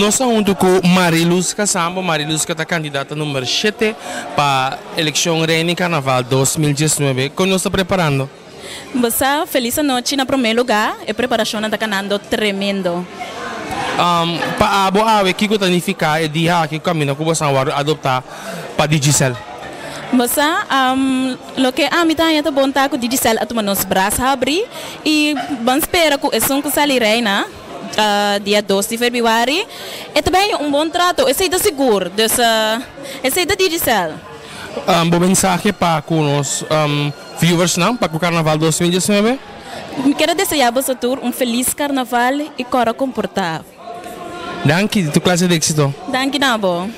Nós estamos junto com Mariluz Casambo. Mariluz que está candidata número 7 para a eleição Reina Carnaval 2019. Como nós estamos preparando? Você, feliz noite na primeiro lugar. A preparação está canando tremendo. Para a boa, o que significa é dia que o caminho que você vai adotar para Digicel? Você, o que a mitad está bom tá com Digicel a tomar nos braços abrir e vamos esperar que esse que sai reina dia 12 de fevereiro e também bom trato. Esse é seguro esse é da Digicel. Bom mensagem para os viewers não para o Carnaval 2019. Quero desejar a você feliz Carnaval e cora comportar. Danke, tu classe de éxito. Danke, Nabo.